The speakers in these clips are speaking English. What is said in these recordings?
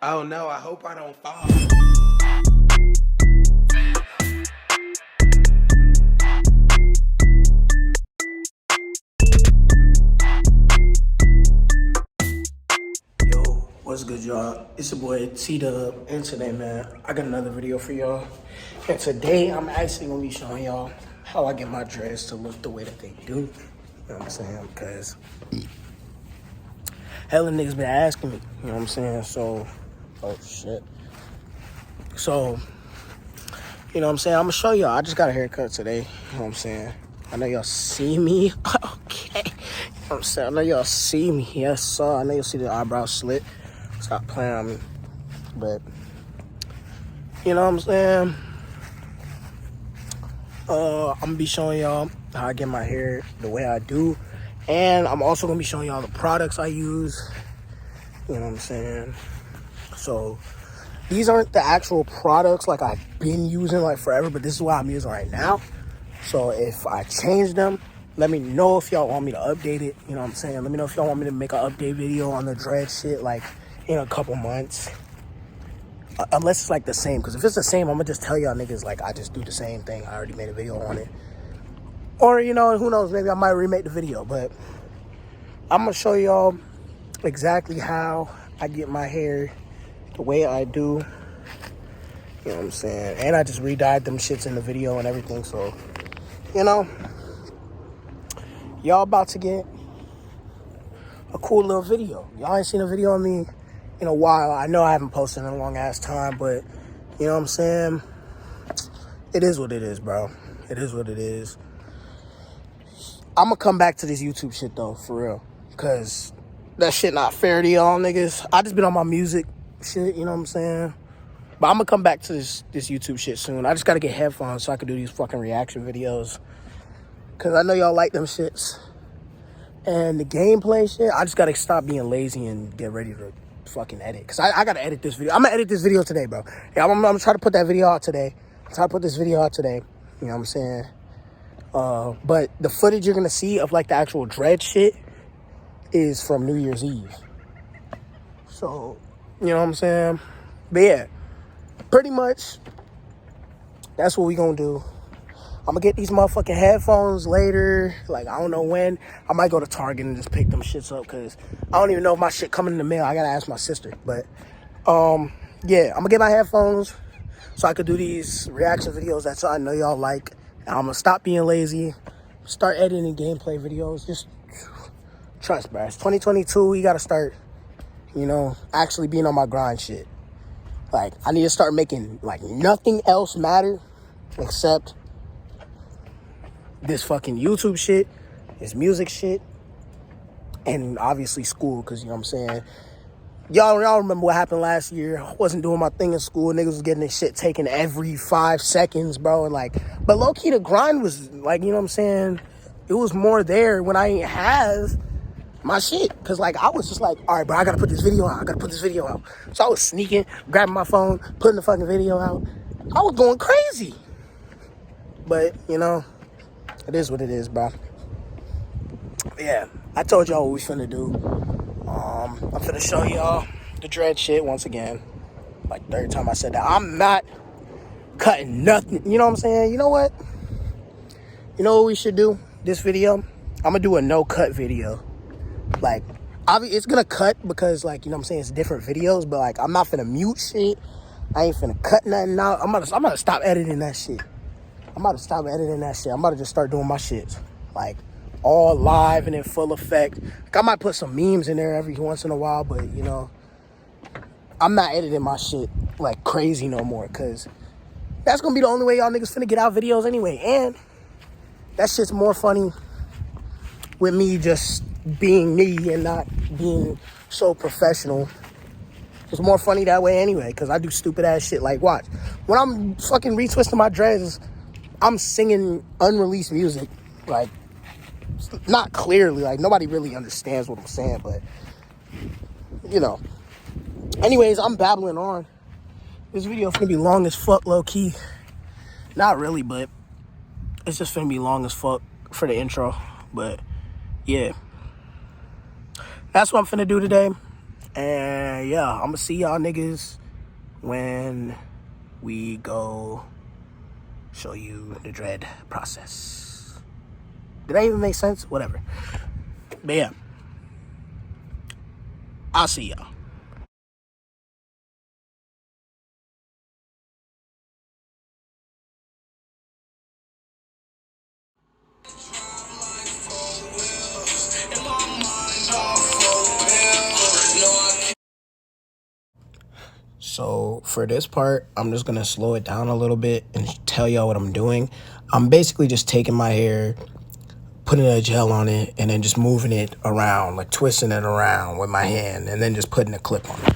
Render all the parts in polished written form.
Oh no, I hope I don't fall. Yo, what's good, y'all? It's your boy T-Dub, and today, man, I got another video for y'all. And today, I'm actually gonna be showing y'all how I get my dreads to look the way that they do. You know what I'm saying? Because hella niggas been asking me, you know what I'm saying? So, oh shit. So, you know what I'm saying? I'm gonna show y'all. I just got a haircut today, you know what I'm saying? I know y'all see me. Okay. You know what I'm saying? I know y'all see me. Yes, sir. I know you'll see the eyebrow slit. Stop playing on me. But, you know what I'm saying? I'm gonna be showing y'all how I get my hair the way I do. And I'm also gonna be showing y'all the products I use. You know what I'm saying? So, these aren't the actual products like I've been using like forever, but this is what I'm using right now. So if I change them, let me know if y'all want me to update it. You know what I'm saying? Let me know if y'all want me to make an update video on the dread shit like in a couple months. Unless it's like the same, because if it's the same, I'm gonna just tell y'all niggas like I just do the same thing. I already made a video on it. Or, you know, who knows, maybe I might remake the video, but I'm gonna show y'all exactly how I get my hair the way I do. You know what I'm saying? And I just re-dyed them shits in the video and everything, so, you know, y'all about to get a cool little video. Y'all ain't seen a video on me in a while. I know I haven't posted in a long ass time, but you know what I'm saying? It is what it is, bro. It is what it is. I'm gonna come back to this YouTube shit though, for real. Cause that shit not fair to y'all niggas. I just been on my music shit, you know what I'm saying? But I'm gonna come back to this YouTube shit soon. I just gotta get headphones so I can do these fucking reaction videos. Cause I know y'all like them shits. And the gameplay shit, I just gotta stop being lazy and get ready to fucking edit. Cause I gotta edit this video. I'm gonna edit this video today, bro. Yeah, I'm gonna try to put that video out today. Try to put this video out today. You know what I'm saying? But the footage you're gonna see of like the actual dread shit is from New Year's Eve. So, you know what I'm saying? But yeah, pretty much that's what we gonna do. I'm gonna get these motherfucking headphones later. Like, I don't know when. I might go to Target and just pick them shits up because I don't even know if my shit coming in the mail. I gotta ask my sister. But, yeah, I'm gonna get my headphones so I could do these reaction videos that I know y'all like. And I'm gonna stop being lazy. Start editing gameplay videos. Just trust, bro. It's 2022. We gotta start, you know, actually being on my grind shit. Like, I need to start making, like, nothing else matter except this fucking YouTube shit, this music shit, and obviously school, because, you know what I'm saying, y'all remember what happened last year. I wasn't doing my thing in school. Niggas was getting this shit taken every 5 seconds, bro, and like, but low-key the grind was, like, you know what I'm saying, it was more there when I ain't have my shit, because, like, I was just like, all right, bro, I gotta put this video out, so I was sneaking, grabbing my phone, putting the fucking video out. I was going crazy, but, you know, it is what it is, bro. Yeah, I told y'all what we finna do. I'm finna show y'all the dread shit once again. Like, third time I said that. I'm not cutting nothing. You know what I'm saying? You know what? You know what we should do? This video? I'm gonna do a no-cut video. Like, it's gonna cut because, like, you know what I'm saying, it's different videos, but, like, I'm not finna mute shit. I ain't finna cut nothing out. I'm gonna stop editing that shit. I'm about to just start doing my shit. Like, all live and in full effect. Like, I might put some memes in there every once in a while, but, you know, I'm not editing my shit like crazy no more, because that's gonna be the only way y'all niggas finna get out videos anyway. And that shit's more funny with me just being me and not being so professional. It's more funny that way anyway, because I do stupid ass shit. Like, watch. When I'm fucking retwisting my dreads, I'm singing unreleased music, like, not clearly, like, nobody really understands what I'm saying, but, you know. Anyways, I'm babbling on. This video is gonna be long as fuck, low-key. Not really, but it's just gonna be long as fuck for the intro, but, yeah. That's what I'm finna do today. And yeah, I'm gonna see y'all niggas when we go show you the dread process. Did that even make sense? Whatever. But yeah, I'll see y'all. So for this part, I'm just gonna slow it down a little bit and tell y'all what I'm doing. I'm basically just taking my hair, putting a gel on it, and then just moving it around, like twisting it around with my hand, and then just putting a clip on it.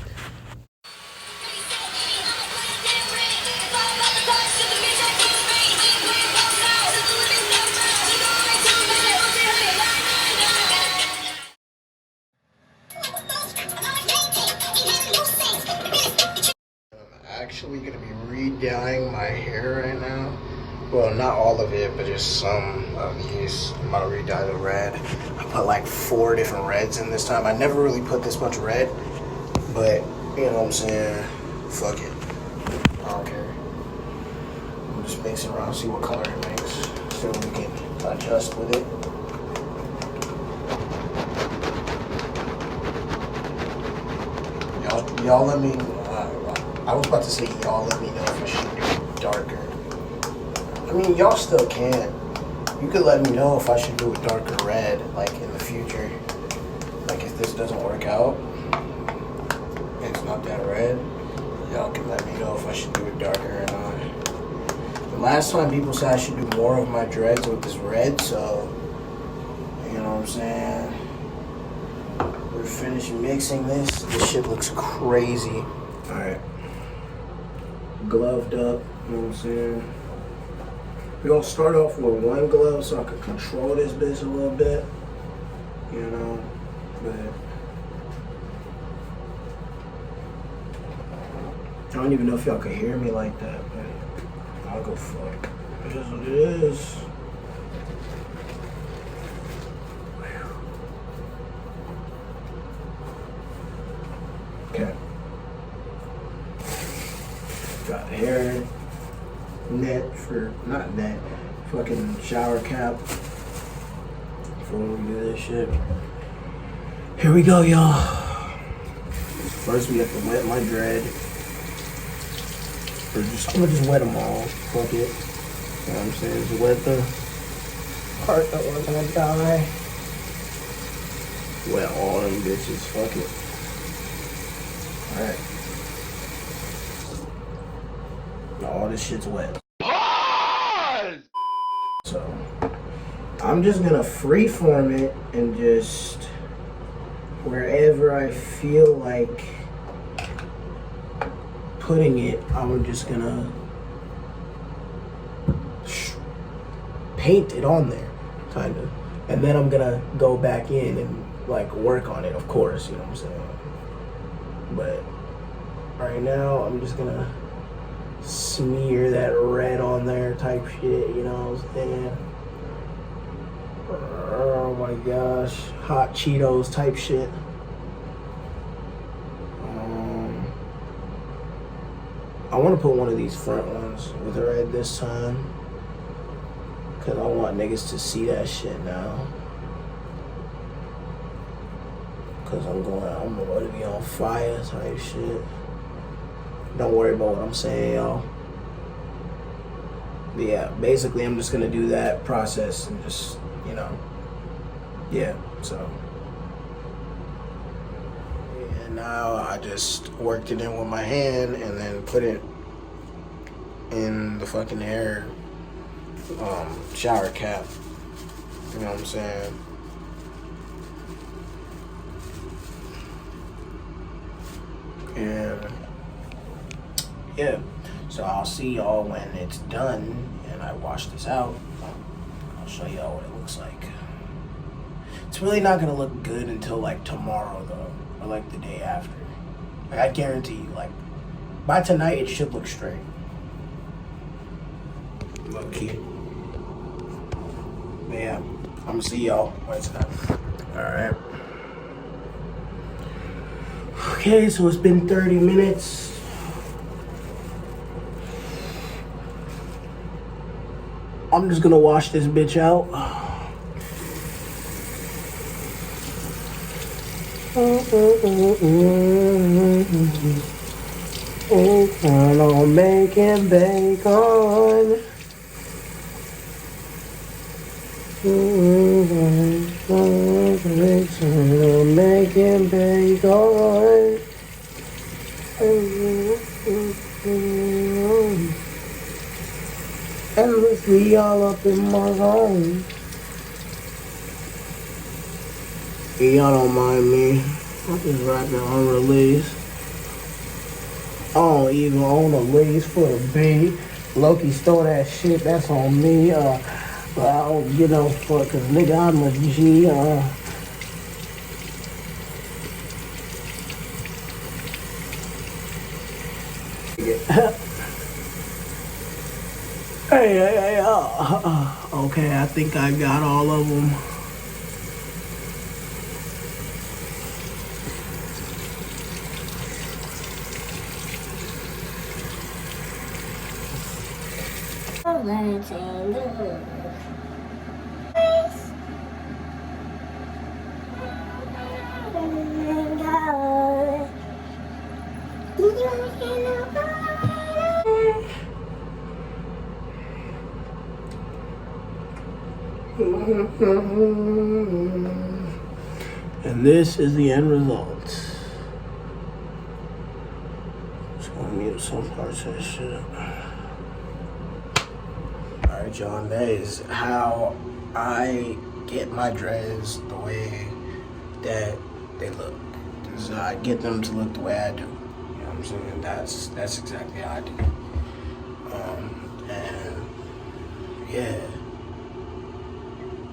Actually gonna be re-dyeing my hair right now. Well, not all of it, but just some of these. I'm about to re-dye the red. I put like 4 different reds in this time. I never really put this much red, but you know what I'm saying? Fuck it. I don't care. I'm just mixing around, see what color it makes, so we can adjust with it. Y'all let me. I was about to say y'all let me know if I should do it darker. I mean, y'all still can. You could let me know if I should do a darker red, like in the future. Like if this doesn't work out, and it's not that red, y'all can let me know if I should do it darker or not. The last time people said I should do more of my dreads with this red, so, you know what I'm saying? We're finished mixing this. This shit looks crazy. Alright. Gloved up, you know what I'm saying? We're gonna start off with one glove so I can control this bitch a little bit, you know, but I don't even know if y'all can hear me like that, but I'll go fuck. It is what it is. Okay. Got hair net for, not net, fucking shower cap for when we do this shit. Here we go, y'all. First we have to wet my dread. Or just, I'm gonna just wet them all. Fuck it. You know what I'm saying? Just wet the part that we're gonna dye. Wet all them bitches. Fuck it. Alright. All this shit's wet. So, I'm just gonna freeform it and just wherever I feel like putting it, I'm just gonna paint it on there, kind of. And then I'm gonna go back in and like work on it, of course, you know what I'm saying? But right now, I'm just gonna smear that red on there type shit, you know what I'm saying? Oh my gosh, hot Cheetos type shit. I want to put one of these front ones with red this time, cause I want niggas to see that shit now. Cause I'm going to be on fire type shit. Don't worry about what I'm saying, y'all. But yeah, basically I'm just gonna do that process and just, you know, yeah, so. And now I just worked it in with my hand and then put it in the fucking hair shower cap. You know what I'm saying? And yeah, so I'll see y'all when it's done and I wash this out. I'll show y'all what it looks like. It's really not gonna look good until like tomorrow though, or like the day after. Like I guarantee you, like by tonight it should look straight. Low key. But yeah, I'm gonna see y'all when it's done. All right. Okay, so it's been 30 minutes. I'm just gonna wash this bitch out. I'm making bacon. I'm making bacon. Endlessly all up in my zone. Y'all don't mind me. I'm just rapping unreleased. I don't even own a lace for the beat. Loki stole that shit, that's on me. But I don't get no fuck, cause nigga, I'm a G. Hey, okay, I think I got all of them. And this is the end result. Just gonna mute some parts of this shit. Alright, y'all, that is how I get my dreads the way that they look. So I get them to look the way I do. You know what I'm saying? That's exactly how I do. And yeah,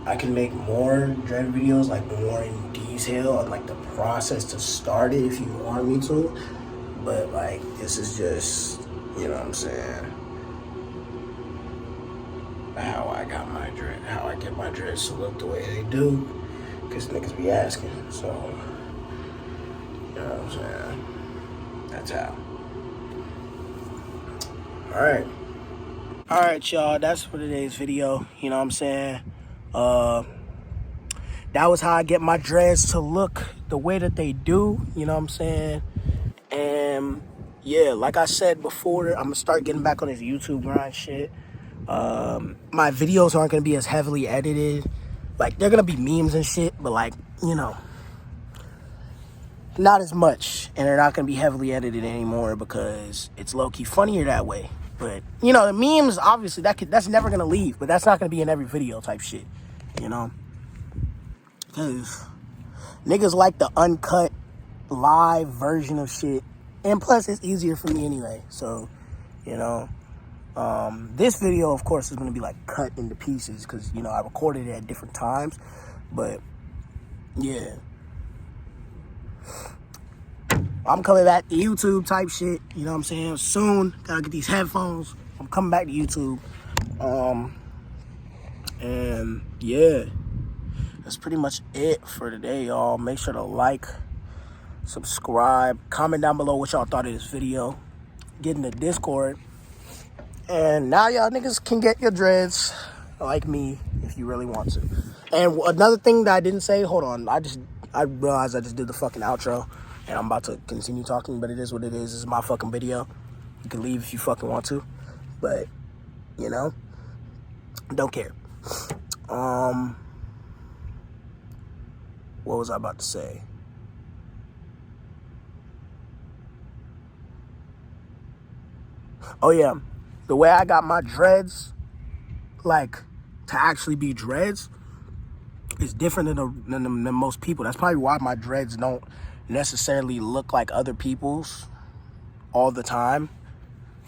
I can make more dread videos, like more in detail, on like the process to start it if you want me to. But like, this is just, you know what I'm saying, how I got my dread, how I get my dreads to look the way they do. Cause niggas be asking, so you know what I'm saying. That's how. All right, y'all. That's for today's video. You know what I'm saying. That was how I get my dreads to look the way that they do. You know what I'm saying. And yeah, like I said before, I'm gonna start getting back on this YouTube grind shit. My videos aren't gonna be as heavily edited. Like, they're gonna be memes and shit, but like, you know, not as much. And they're not gonna be heavily edited anymore because it's low-key funnier that way. But you know, the memes, obviously that's never gonna leave, but that's not gonna be in every video type shit, you know, because niggas like the uncut live version of shit, and plus it's easier for me anyway. So, you know, this video, of course, is going to be like cut into pieces because, you know, I recorded it at different times. But yeah, I'm coming back to YouTube type shit, you know what I'm saying, soon. Gotta get these headphones. I'm coming back to YouTube. And yeah, that's pretty much it for today, y'all. Make sure to like, subscribe, comment down below what y'all thought of this video, get in the Discord, and now y'all niggas can get your dreads like me if you really want to. And another thing that I didn't say, hold on, I realized I just did the fucking outro and I'm about to continue talking, but it is what it is. This is my fucking video. You can leave if you fucking want to, but you know, don't care. What was I about to say? Oh yeah, the way I got my dreads, like, to actually be dreads, is different than most people. That's probably why my dreads don't necessarily look like other people's all the time.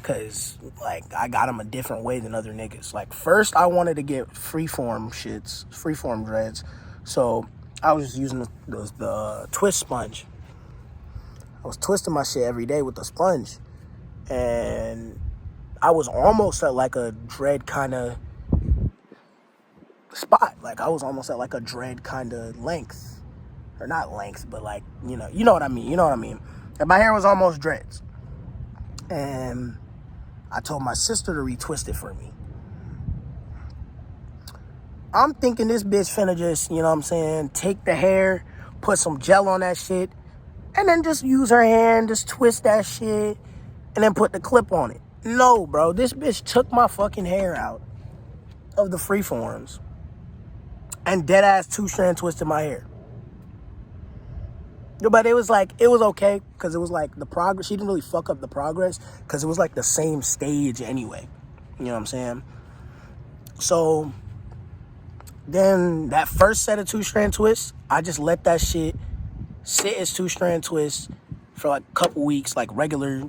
Cause like, I got them a different way than other niggas. Like, first I wanted to get freeform dreads. So I was just using the twist sponge. I was twisting my shit every day with the sponge. And I was almost at like a dread kind of spot. Like, I was almost at like a dread kind of length. Or not length, but like, you know what I mean. You know what I mean. And my hair was almost dreads. And I told my sister to retwist it for me. I'm thinking this bitch finna just, you know what I'm saying, take the hair, put some gel on that shit, and then just use her hand, just twist that shit, and then put the clip on it. No, bro, this bitch took my fucking hair out of the Freeforms and dead ass 2-strand twisted my hair. But it was okay, because it was like the progress. She didn't really fuck up the progress, because it was like the same stage anyway. You know what I'm saying? So then that first set of 2-strand twists, I just let that shit sit as 2-strand twists for like a couple weeks, like regular,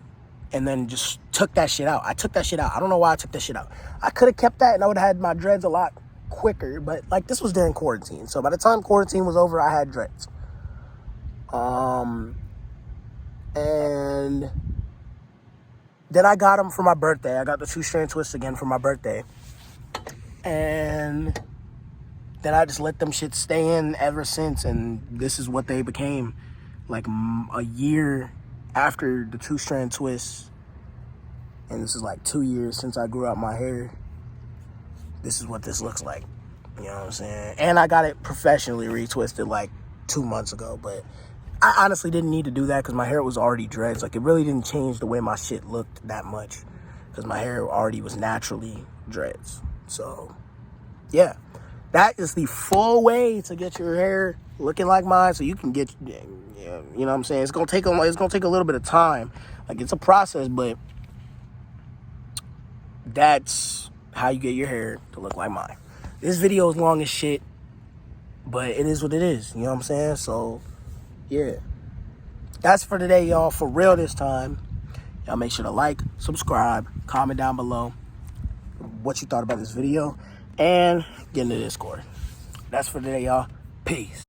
and then just took that shit out. I took that shit out. I don't know why I took that shit out. I could have kept that and I would have had my dreads a lot quicker, but like this was during quarantine. So by the time quarantine was over, I had dreads. And then I got them for my birthday. I got the 2-strand twists again for my birthday. And then I just let them shit stay in ever since, and this is what they became. Like a year after the 2-strand twists, and this is like 2 years since I grew out my hair, this is what this looks like. You know what I'm saying? And I got it professionally retwisted like 2 months ago, but I honestly didn't need to do that because my hair was already dreads. Like, it really didn't change the way my shit looked that much because my hair already was naturally dreads. So, yeah. That is the full way to get your hair looking like mine, so you can get, you know what I'm saying? It's gonna take a little bit of time. Like, it's a process, but that's how you get your hair to look like mine. This video is long as shit, but it is what it is. You know what I'm saying? So, yeah. That's for today, y'all. For real this time. Y'all make sure to like, subscribe, comment down below what you thought about this video, and get in the Discord. That's for today, y'all. Peace.